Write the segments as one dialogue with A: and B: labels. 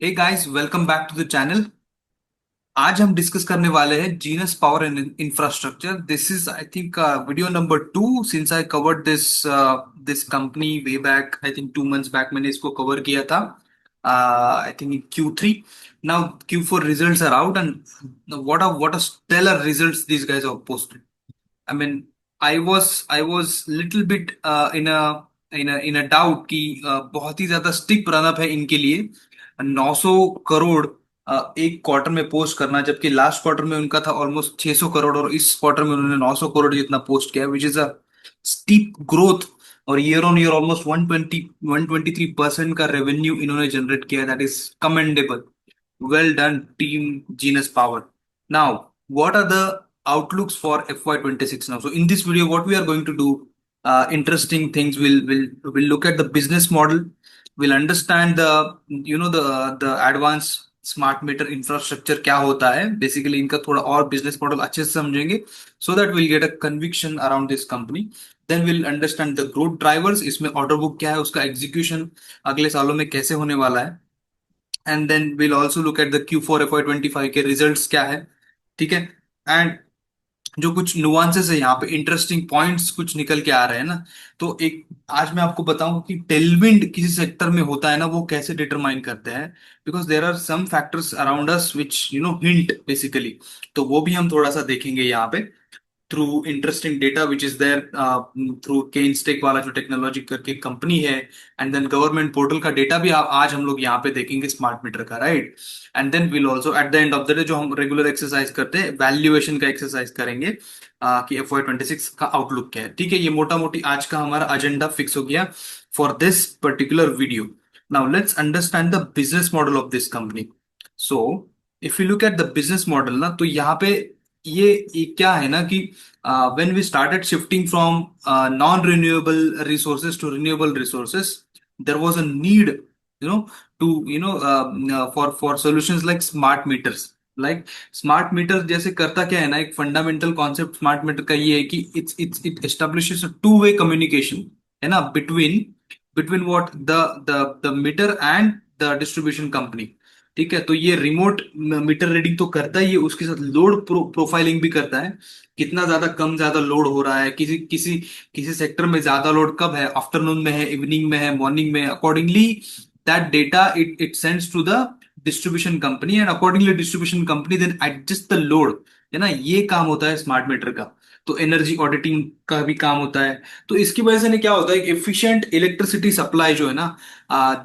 A: Hey guys, welcome back to the channel. आज हम discuss करने वाले हैं genus power and infrastructure. This is I think video number 2 since I covered this company way back. I think 2 months back मैंने इसको cover किया था। I think in Q3। Now Q4 results are out and what a stellar results this guys have posted. I mean, I was little bit in a doubt कि बहुत ही ज्यादा स्टिप run up है इनके लिए। 900 करोड़ एक क्वार्टर में पोस्ट करना, जबकि लास्ट क्वार्टर में उनका था ऑलमोस्ट 600 करोड़, और इस क्वार्टर में उन्होंने 900 करोड़ जितना पोस्ट किया, which is a steep growth. और ईयर ऑन ईयर ऑलमोस्ट 123% का रेवेन्यू इन्होंने जनरेट किया। That is commendable. Well done, team Genus Power. Now, what are the outlooks for FY26 now? So, in this video, what we are going to do, interesting things. We'll look at the business model. We'll understand the advanced smart meter infrastructure क्या होता है। Basically इनका थोड़ा और business model अच्छे से समझेंगे, so that will get a conviction around this company. Then will understand the growth drivers, इसमें ऑर्डर बुक क्या है, उसका एग्जीक्यूशन अगले सालों में कैसे होने वाला है। And then will also look at the Q4 FY25 के रिजल्ट्स क्या है। ठीक है। एंड जो कुछ नुआंसेस है यहाँ पे, इंटरेस्टिंग पॉइंट्स कुछ निकल के आ रहे हैं ना। तो एक आज मैं आपको बताऊं कि टेलविंड किसी सेक्टर में होता है ना, वो कैसे डिटरमाइन करते हैं। Because there are some factors around us which hint basically. तो वो भी हम थोड़ा सा देखेंगे यहाँ पे, through interesting data which is there, through केनस्टेक वाला जो टेक्नोलॉजी करके कंपनी है। एंड देन गवर्नमेंट पोर्टल का डेटा भी आज हम लोग यहाँ पे देखेंगे स्मार्ट मीटर का, right. And then will also at the end of the day, जो हम रेगुलर एक्सरसाइज करते हैं, वैल्यूएशन का एक्सरसाइज करेंगे, कि FY26 का आउटलुक क्या है। ठीक है, ये मोटा मोटी आज का हमारा एजेंडा फिक्स हो गया for this particular video. Now let's understand the business model of this company. So if you look at the business model ना, तो यहाँ पे ये क्या है ना कि when we started shifting from non-renewable resources to renewable resources, there was a need, to for solutions like smart meters. Like smart meter जैसे करता क्या है ना, एक फंडामेंटल कॉन्सेप्ट स्मार्ट मीटर का ये है कि it establishes a two way communication, है ना, between between what the meter and the distribution company. ठीक है, तो ये रिमोट मीटर रीडिंग तो करता ही है, उसके साथ लोड प्रोफाइलिंग भी करता है। कितना ज्यादा कम ज्यादा लोड हो रहा है, किसी किसी किसी सेक्टर में ज्यादा लोड कब है, आफ्टरनून में है, इवनिंग में है, मॉर्निंग में है, accordingly that data it sends to the distribution company, and accordingly distribution company then adjust the load. है ना, ये काम होता है स्मार्ट मीटर का। तो एनर्जी ऑडिटिंग का भी काम होता है। तो इसकी वजह से क्या होता है, एफिशिएंट इलेक्ट्रिसिटी सप्लाई जो है ना,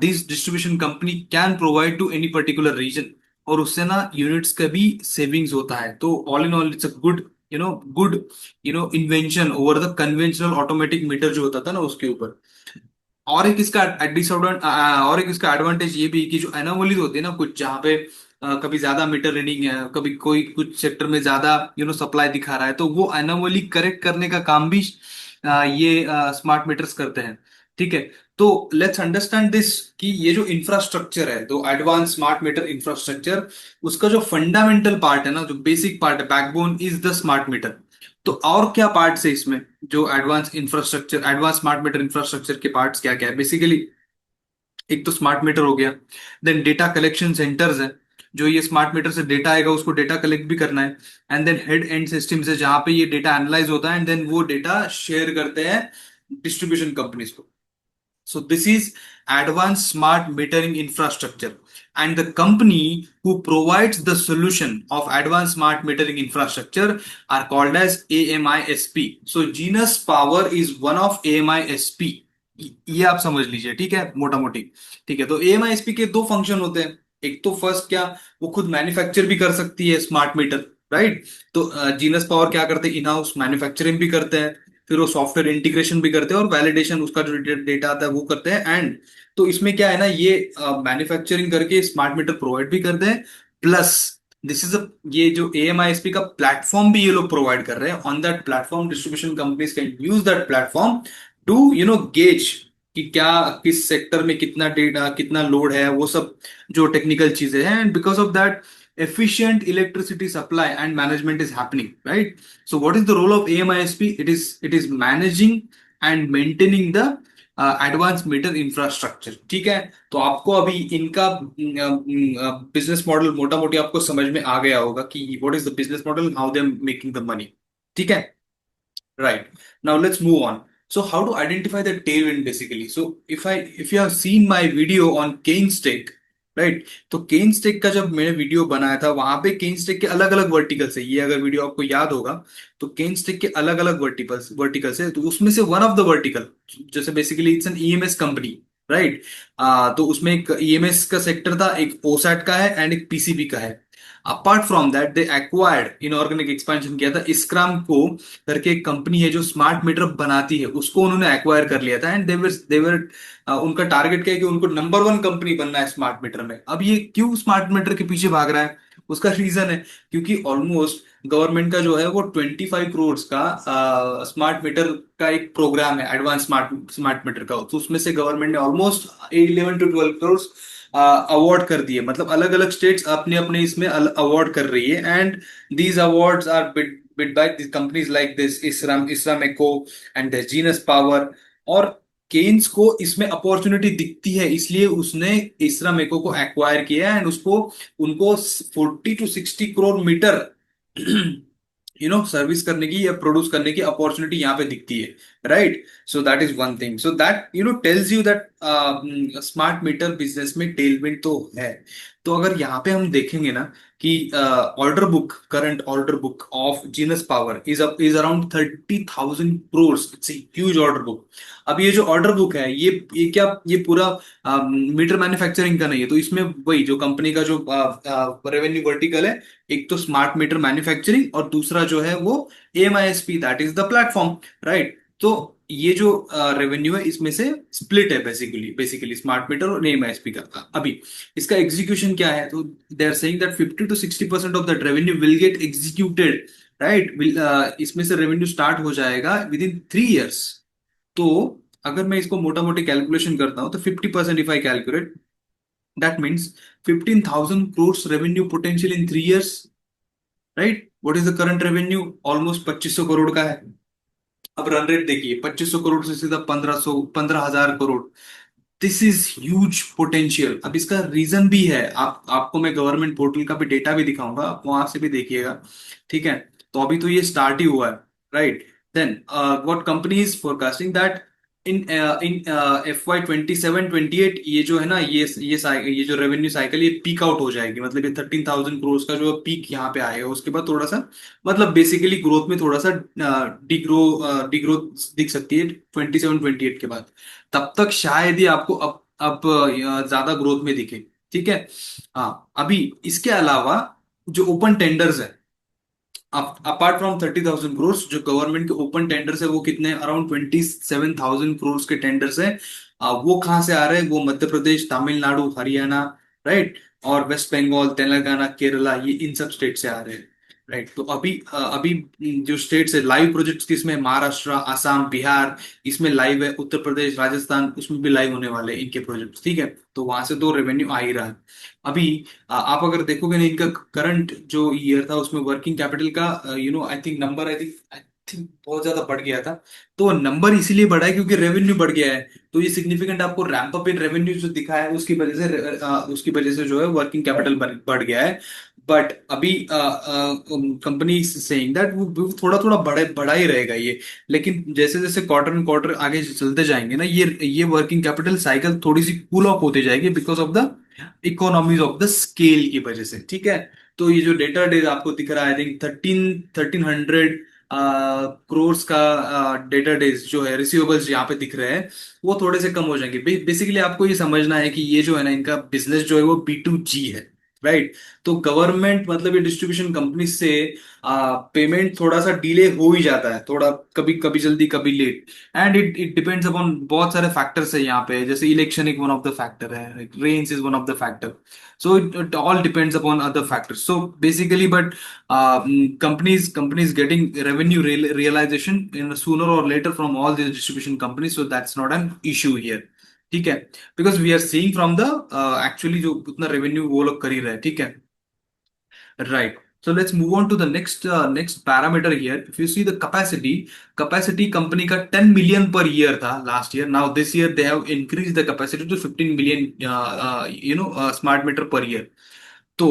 A: this distribution company can provide to any particular region. और उससे ना यूनिट्स का भी सेविंग्स होता है। तो all in all it's a good invention over the conventional automatic meter जो होता था ना, उसके ऊपर। और एक इसका डिसएडवांटेज, और एक इसका एडवांटेज ये भी कि जो एनोमलीज होती है ना, कुछ जहाँ पे कभी ज्यादा मीटर रीडिंग है, कभी कोई कुछ सेक्टर में ज्यादा सप्लाई दिखा रहा है, तो वो एनोमली करेक्ट करने का काम भी ये स्मार्ट मीटर्स करते हैं। ठीक है। तो लेट्स अंडरस्टैंड दिस कि ये जो इंफ्रास्ट्रक्चर है, तो एडवांस स्मार्ट मीटर इंफ्रास्ट्रक्चर, उसका जो फंडामेंटल पार्ट है ना, जो बेसिक पार्ट है, backbone is the smart metre. तो और क्या पार्ट्स है इसमें, जो एडवांस स्मार्ट मीटर इंफ्रास्ट्रक्चर के पार्ट्स क्या क्या है बेसिकली। एक तो स्मार्ट मीटर हो गया। देन डेटा कलेक्शन सेंटर्स है, जो ये स्मार्ट मीटर से डेटा आएगा उसको डेटा कलेक्ट भी करना है। And then head and systems है, जहां पे ये डेटा एनालाइज होता है, एंड देन वो डेटा शेयर करते हैं डिस्ट्रीब्यूशन कंपनीज को। So this is advanced smart metering infrastructure, and the company who provides the solution of advanced smart metering infrastructure are called as AMISP. So Genus Power is one of AMISP. ये आप समझ लीजिए, ठीक है, मोटा मोटी। ठीक है, तो AMISP के दो फंक्शन होते हैं। एक तो फर्स्ट क्या, वो खुद मैन्युफैक्चर भी कर सकती है स्मार्ट मीटर, राइट। तो जीनस पावर क्या करते हैं, इन हाउस मैन्युफैक्चरिंग भी करते हैं, फिर वो सॉफ्टवेयर इंटीग्रेशन भी करते हैं, और वैलिडेशन उसका जो डेटा आता है वो करते हैं। एंड तो इसमें क्या है ना, ये मैन्युफैक्चरिंग करके स्मार्ट मीटर प्रोवाइड भी करते हैं, प्लस दिस इज ये जो AMISP का प्लेटफॉर्म भी ये लोग प्रोवाइड कर रहे हैं। On that platform distribution companies can use that platform to gauge कि क्या किस सेक्टर में कितना डेटा कितना लोड है, वो सब जो टेक्निकल चीजें हैं। And because of that efficient electricity supply and management is happening, right? So what is the role of AMISP? It is managing and maintaining the advance meter infrastructure. ठीक है, तो आपको अभी इनका बिजनेस मॉडल मोटा मोटी आपको समझ में आ गया होगा कि what is the business model, how they making the money. ठीक है, right. Now let's move on. So how to identify the tailwind basically? So if you have seen my video on cane stick, right? तो केन stick का जब मैंने video बनाया था वहां पे केन स्टिक के अलग अलग वर्टिकल्स है। ये अगर वीडियो आपको याद होगा तो केन स्टिक के अलग अलग वर्टिकल्स है। तो उसमें से वन ऑफ द वर्टिकल, जैसे basically it's an EMS company, right. तो उसमें एक ईएमएस का सेक्टर था, एक ओसैट का है एंड एक पीसीबी का है। Apart from that they acquired inorganic expansion किया था, इस्क्राम को करके एक कंपनी है जो स्मार्ट मीटर बनाती है, उसको उन्होंने एक्वायर कर लिया था। एंड देवर उनका टारगेट क्या है कि उनको नंबर वन कंपनी बनना है स्मार्ट मीटर में। अब ये क्यों स्मार्ट मीटर के पीछे भाग रहा है, उसका रीजन है क्योंकि ऑलमोस्ट गवर्नमेंट का जो है वो 25 करोड़ का स्मार्ट मीटर का एक प्रोग्राम है, एडवांस स्मार्ट स्मार्ट मीटर का। तो उसमें से गवर्नमेंट ने ऑलमोस्ट 11 to 12 करोड़ अवार्ड कर दिए। मतलब अलग अलग स्टेट्स अपने अपने इसमें अवार्ड कर रही है। And these awards are bid by these companies like this Isram Eco and the Genus Power। और केन्स को इसमें अपॉर्चुनिटी दिखती है, इसलिए उसने इसराम eco को एक्वायर किया एंड उसको उनको 40 to 60 करोड़ मीटर सर्विस करने की या प्रोड्यूस करने की अपॉर्चुनिटी यहाँ पे दिखती है, right. So that is one thing. So that tells you that smart meter business में टेलविंड तो है। तो अगर यहाँ पे हम देखेंगे ना कि order book, current order book of genus power is around 30,000 crore. It's huge order book. अब ये जो ऑर्डर बुक है ये क्या, ये पूरा मीटर मैन्युफैक्चरिंग का नहीं है। तो इसमें वही जो कंपनी का जो रेवेन्यू वर्टिकल है, एक तो स्मार्ट मीटर मैन्युफैक्चरिंग और दूसरा जो है वो MISP, that is the platform, right. तो ये जो रेवेन्यू है इसमें से स्प्लिट है बेसिकली बेसिकली स्मार्ट मीटर और एमआईएसपी का। अभी इसका एग्जीक्यूशन क्या है, तो they are saying that 50 to 60% of that revenue will get executed, right. इसमें से रेवेन्यू स्टार्ट हो जाएगा विद इन 3 इयर्स। तो अगर मैं इसको मोटा मोटी कैलकुलेशन करता हूं तो 50% if I calculate, that means 15,000 crore revenue potential in 3 years, right. What is the current revenue, almost 2500 crore का है। अब रन रेट देखिए, 2500 करोड़ से सीधा 15,000 crore. This is huge potential. अब इसका रीजन भी है, आपको मैं गवर्नमेंट पोर्टल का भी डेटा भी दिखाऊंगा, आप वहां से भी देखिएगा। ठीक है, तो अभी तो ये स्टार्ट ही हुआ है, right. Then what company is forecasting that in in FY 27-28 ये जो है ना, ये जो रेवेन्यू साइकिल ये पीक आउट हो जाएगी। मतलब ये 13,000 करोड़ का जो पीक यहाँ पे आएगा, उसके बाद थोड़ा सा मतलब बेसिकली ग्रोथ में थोड़ा सा डिग्रोथ दिख सकती है 27-28 के बाद। तब तक शायद ही आपको अब ज्यादा ग्रोथ में दिखे। ठीक है, हाँ। अभी इसके अलावा जो ओपन टेंडर्स है, अपार्ट फ्रॉम 30,000 करोड़, जो गवर्नमेंट के ओपन टेंडर्स है वो कितने, अराउंड 27,000 करोड़ के टेंडर्स है। वो कहाँ से आ रहे हैं, वो मध्य प्रदेश, तमिलनाडु, हरियाणा, राइट, और वेस्ट बंगाल, तेलंगाना, केरला, ये इन सब स्टेट से आ रहे हैं, राइट। तो अभी जो स्टेट्स है लाइव प्रोजेक्ट्स किसमें, महाराष्ट्र, आसाम, बिहार, इसमें लाइव है। उत्तर प्रदेश, राजस्थान, उसमें भी लाइव होने वाले हैं इनके प्रोजेक्ट्स। ठीक है, तो वहां से तो रेवेन्यू आ ही रहा है। अभी आप अगर देखोगे ना इनका करंट जो ईयर था उसमें वर्किंग कैपिटल का आई थिंक बहुत ज्यादा बढ़ गया था। तो नंबर इसीलिए बढ़ा है क्योंकि रेवेन्यू बढ़ गया है। तो ये सिग्निफिकेंट आपको रैंप अप इन रेवेन्यू जो दिखा है उसकी वजह से जो है वर्किंग कैपिटल बढ़ गया है। बट अभी कंपनी सेइंग दैट वो थोड़ा थोड़ा बढ़ा ही रहेगा ये। लेकिन जैसे जैसे क्वार्टर क्वार्टर आगे चलते जाएंगे ना, ये वर्किंग कैपिटल साइकिल थोड़ी सी कूल ऑफ होते जाएगी because of the economies of the scale की वजह से। ठीक है, तो ये जो डेटा डेज आपको दिख रहा है, आई थिंक 1300 करोड़ का डेटा डेज जो है रिसीवेबल्स यहाँ पे दिख रहे हैं, वो थोड़े से कम हो जाएंगे। बेसिकली आपको ये समझना है कि ये जो है ना इनका बिजनेस जो है वो B2G है, राइट। तो गवर्नमेंट मतलब ये डिस्ट्रीब्यूशन कंपनी से पेमेंट थोड़ा सा डिले हो ही जाता है, थोड़ा कभी कभी जल्दी कभी late. And it it depends upon बहुत सारे फैक्टर्स है यहाँ पे, जैसे इलेक्शन एक वन ऑफ द फैक्टर है, rains is one of the factor. So it all depends upon other factors. So basically but companies getting revenue realization in sooner or later from all these distribution companies, so that's not an issue here। ठीक है, because we are seeing from the actually जो उतना revenue वो लोग कर ही रहे हैं। ठीक है, right. So let's move on to the next parameter here. If you see the capacity company का 10 million per year था last year. Now this year they have increased the capacity to 15 million smart meter per year. तो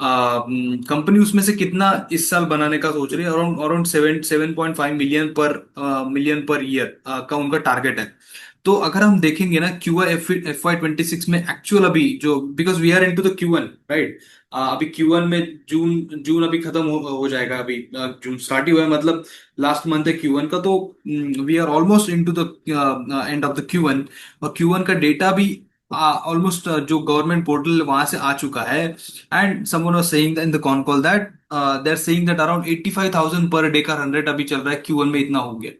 A: company उसमें से कितना इस साल बनाने का सोच रही है? Around around 7.5 million per year का उनका टारगेट है। तो अगर हम देखेंगे ना क्यू आई एफ वाई 26 में एक्चुअल अभी जो, because we are into the Q one, right? अभी क्यू वन में जून जून अभी खत्म हो जाएगा। अभी जून स्टार्ट ही हुआ है, मतलब लास्ट मंथ है क्यू वन का। तो we are almost into the end of the Q one. और क्यू वन का डेटा भी ऑलमोस्ट जो गवर्नमेंट पोर्टल वहां से आ चुका है। And someone was saying in the con call that they are saying that around 85,000 per day का रन रेट अभी चल रहा है, क्यू वन में इतना हो गया।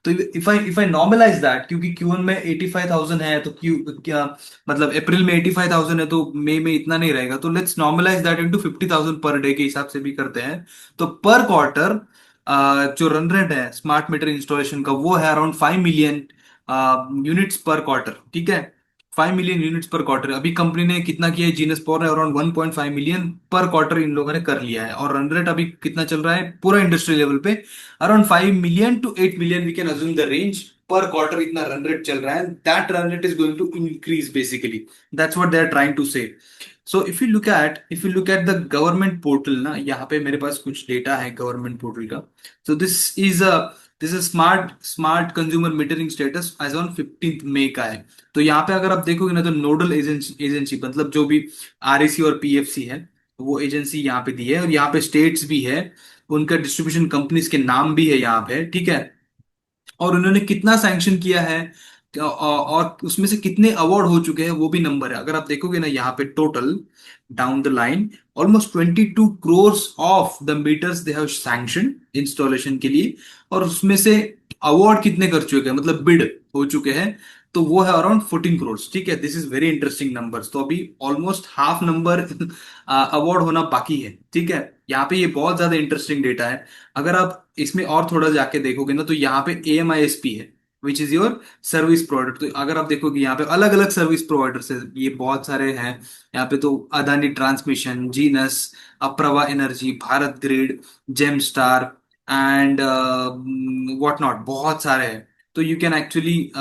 A: तो इफ आई नॉर्मलाइज दैट, क्योंकि क्यू वन में 85,000 है, तो क्यू क्या मतलब अप्रैल में 85,000 है, तो मई में इतना नहीं रहेगा। तो let's normalise that into 50,000 per day के हिसाब से भी करते हैं। तो पर क्वार्टर जो रन रेट है स्मार्ट मीटर इंस्टॉलेशन का, वो है अराउंड 5 मिलियन यूनिट्स पर क्वार्टर। ठीक है, 5 मिलियन यूनिट्स पर क्वार्टर। अभी कंपनी ने कितना किया है? जीनस पावर ने अराउंड 1.5 मिलियन पर क्वार्टर इन लोगों ने कर लिया है। और रन रेट अभी कितना चल रहा है पूरा इंडस्ट्री लेवल पे? Around 5 million to 8 million, we can assume the range. पर क्वार्टर इतना रन रेट चल रहा है। That run rate is going to increase basically. That's what they are trying to say. So if you look at the government portal ना, यहाँ पे मेरे पास कुछ डेटा है गवर्नमेंट पोर्टल का। So this is smart consumer metering status as on 15 मई का है। तो यहाँ पे अगर आप देखोगे ना, तो नोडल एजेंसी मतलब जो भी आरईसी और पीएफसी है, वो एजेंसी यहाँ पे दी है। और यहाँ पे स्टेट्स भी है, उनका डिस्ट्रीब्यूशन कंपनीज के नाम भी है यहाँ पे। ठीक है, और उन्होंने कितना सैंक्शन किया है, और उसमें से कितने अवार्ड हो चुके हैं, वो भी नंबर है। अगर आप देखोगे ना यहाँ पे total down the line, almost 22 crores of the meters they have sanction installation के लिए। और उसमें से अवार्ड कितने कर चुके हैं, मतलब बिड हो चुके हैं, तो वो है अराउंड 14 crores। ठीक है, this is very interesting numbers. तो अभी ऑलमोस्ट हाफ नंबर अवार्ड होना बाकी है। ठीक है, यहाँ पे ये बहुत ज्यादा इंटरेस्टिंग डेटा है। अगर आप इसमें और थोड़ा जाके देखोगे ना, तो यहाँ पे AMISP है, which is your service provider. तो अगर आप देखोगे यहाँ पे अलग अलग सर्विस प्रोवाइडर्स है, ये बहुत सारे हैं यहाँ पे। तो Adani transmission, Genus, Apraava energy, Bharat grid, gem star and what not, बहुत सारे हैं। तो you can actually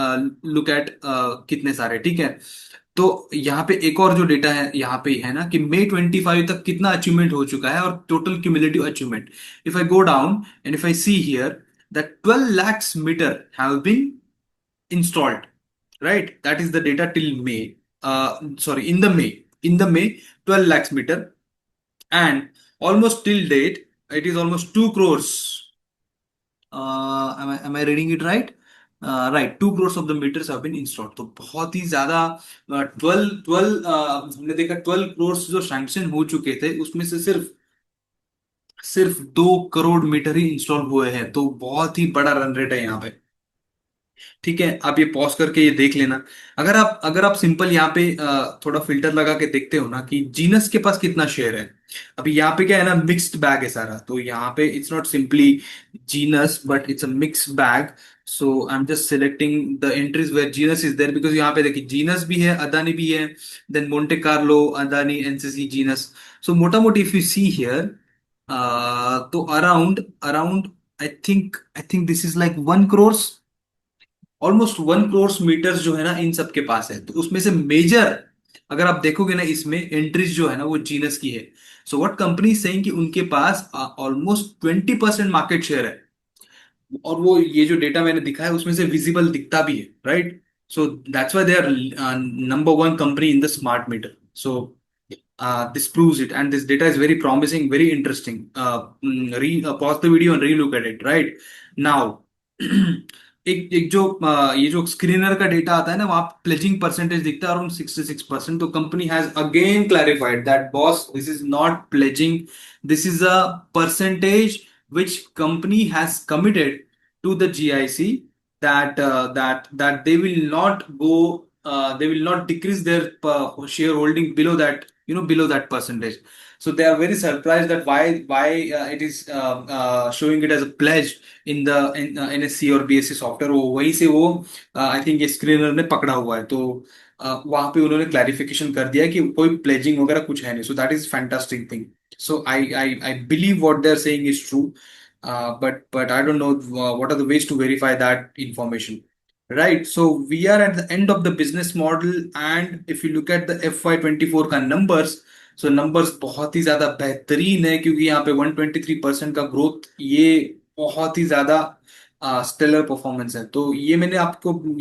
A: look at कितने सारे। ठीक है, तो यहाँ पे एक और जो डेटा है यहाँ पे है ना, कि मई 25 तक कितना अचीवमेंट हो चुका है, और total cumulative achievement. If I go down and if I see here that 12 lakhs meter have been installed, right? That is the data till May. Sorry, in the May 12 lakhs meter, and almost till date it is almost 2 crores. Am I reading it right? Right, 2 crores of the meters have been installed। तो बहुत ही ज्यादा। 12 हमने देखा 12 crores जो sanction हो चुके थे, उसमें से सिर्फ सिर्फ 2 करोड़ मीटर ही इंस्टॉल हुए हैं। तो बहुत ही बड़ा रन रेट है यहाँ पे। ठीक है, आप ये पॉज करके ये देख लेना। अगर आप सिंपल यहाँ पे थोड़ा फिल्टर लगा के देखते हो ना, कि जीनस के पास कितना शेयर है। अभी यहाँ पे क्या है ना, मिक्स्ड बैग है सारा। तो यहाँ पे it's not simply Genus, but it's a mixed bag. So I am just selecting the entries where Genus is there, because यहाँ पे देखिए जीनस भी है, अदानी भी है, then Monte Carlo, Adani, NCC, Genus. So मोटा मोटी इफ यू सी हियर, तो around around I think this is like 1 crore, almost 1 crore meters जो है ना, इन सब के पास है। तो उसमें से मेजर अगर आप देखोगे ना, इसमें एंट्रीज जो है ना, वो जीनस की है। सो व्हाट कंपनी सेइंग कि उनके पास ऑलमोस्ट 20% मार्केट शेयर है। और वो ये जो डेटा मैंने दिखा है, उसमें से विजिबल दिखता भी है, right? So that's why they are number one company in the smart meter. सो this proves it, and this data is very promising, very interesting. Pause the video and relook at it right now। एक एक जो ये जो screener का data आता है ना, वहां प्लेजिंग परसेंटेज दिखता है अराउंड 66%। तो company has again clarified that boss, this is not pledging, this is a percentage which company has committed to the GIC, that they will not go, they will not decrease their shareholding below that, below that percentage। So they are very surprised that why it is showing it as a pledge in the NSE और BSE software. वो वहीं से वो I think ये screener ने पकड़ा हुआ है। तो वहां पे उन्होंने क्लैरिफिकेशन कर दिया कि कोई प्लेजिंग वगैरह कुछ है नहीं, so that is fantastic thing. So I believe what they're saying is true, but I don't know what are the ways to verify that information. Right, so we are at the end of the business model, and if you look at the FY24 का numbers, so numbers बहुत ही ज्यादा बेहतरीन है, क्योंकि यहाँ पे 123% का growth, ये बहुत ही ज्यादा स्टेलर परफॉर्मेंस है. तो ये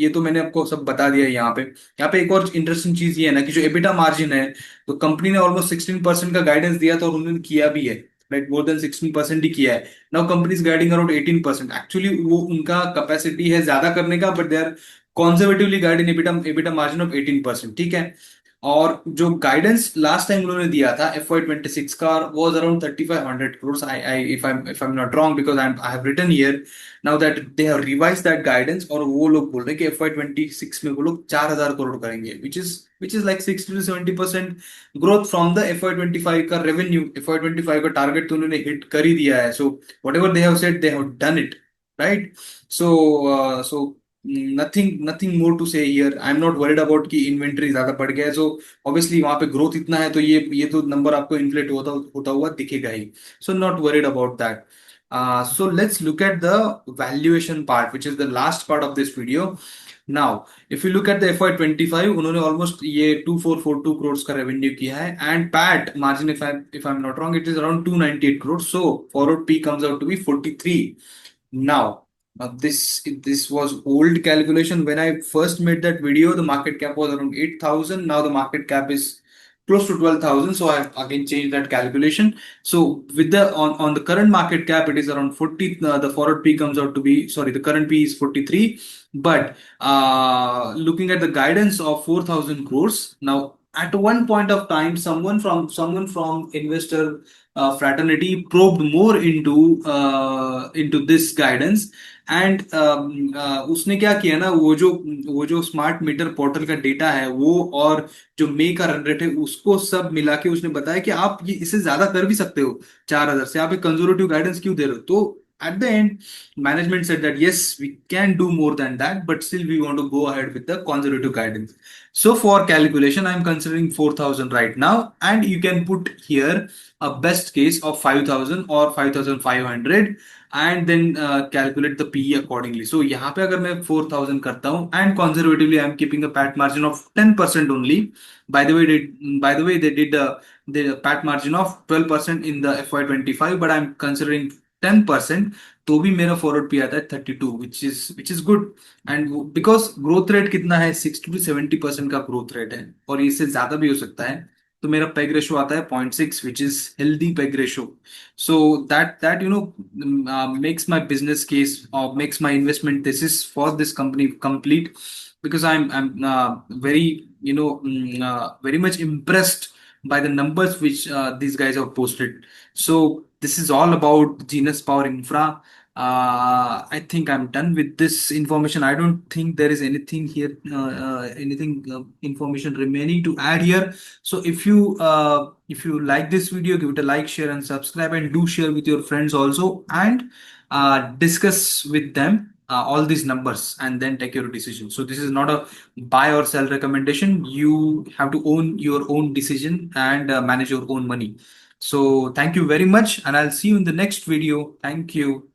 A: तो मैंने आपको सब बता दिया है यहाँ पे. यहाँ पे एक और इंटरेस्टिंग चीज ये है ना कि जो एबिटा मार्जिन है, तो कंपनी ने ऑलमोस्ट 16% का गाइडेंस दिया था, और उन्होंने किया भी है. राइट, मोर देन 16% ही किया है. Now company is guiding around 18%. Actually वो उनका कैपेसिटी है ज्यादा करने का, but they are conservatively guiding EBITDA EBITDA margin of 18%. ठीक है. और जो गाइडेंस लास्ट टाइम उन्होंने दिया था FY26 का, was around 3500 crores. I if I am not wrong, because I have written here now that they have revise that guidance, और वो लोग बोल रहे हैं कि FY26 में वो लोग 4000 करोड़ करेंगे, which is like 60 to 70% growth from the FY25 का रेवेन्यू. FY25 का टारगेट तो उन्होंने हिट कर ही दिया है. So whatever they have said, they have done it. Right. So nothing more to say here. I am not worried about कि inventory ज्यादा बढ़ गया है. सो ऑब्वियसली वहां पे ग्रोथ इतना है, तो ये तो नंबर आपको इन्फ्लेट होता हुआ दिखेगा ही. So not worried about that. So let's look at the valuation part, which is the last part of this video. Now, if you look at the FY25, उन्होंने ऑलमोस्ट ये 2442 crores का revenue किया है, and PAT margin, if I'm not wrong, it is around 298 crores. So forward P comes out to be 43. Now, this was old calculation. When I first made that video, the market cap was around 8,000. Now the market cap is close to 12,000. So I again changed that calculation. So with the on the current market cap, it is around 40. The forward P comes out to be, sorry, the current P is 43. But looking at the guidance of 4,000 crores, now at one point of time, someone from investor fraternity probed more into this guidance. And उसने क्या किया ना, वो जो smart meter portal का data है वो, और जो मे का रन रेट है, उसको सब मिला के उसने बताया कि आप ये इससे ज्यादा कर भी सकते हो. 4000 से आप एक कंजर्वेटिव गाइडेंस क्यों दे रहे हो? तो at the end, management said that yes, we can do more than that, but still we want to go ahead with the conservative guidance. So for calculation, I'm considering 4,000 right now, and you can put here a best case of 5,000 or 5,500, and then calculate the PE accordingly. So यहाँ पे अगर मैं 4,000 करता हूँ, and conservatively I'm keeping a PAT margin of 10% only. By the way, they did the PAT margin of 12% in the FY25, but I'm considering 10%. तो भी मेरा forward पे आता है 32, which is good. And because growth rate कितना है, 60 to 70% का growth rate है, और इससे ज्यादा भी हो सकता है. तो मेरा पेग रेशो आता है 0.6, which is healthy peg ratio. So that makes my business case, or makes my investment thesis for this company complete, because I'm very very much impressed by the numbers which these guys have posted. So this is all about Genus Power Infra. I think I'm done with this information. I don't think there is anything here, anything information remaining to add here. So if you like this video, give it a like, share, and subscribe, and do share with your friends also, and discuss with them all these numbers, and then take your decision. So this is not a buy or sell recommendation. You have to own your own decision, and manage your own money. So thank you very much, and I'll see you in the next video. Thank you.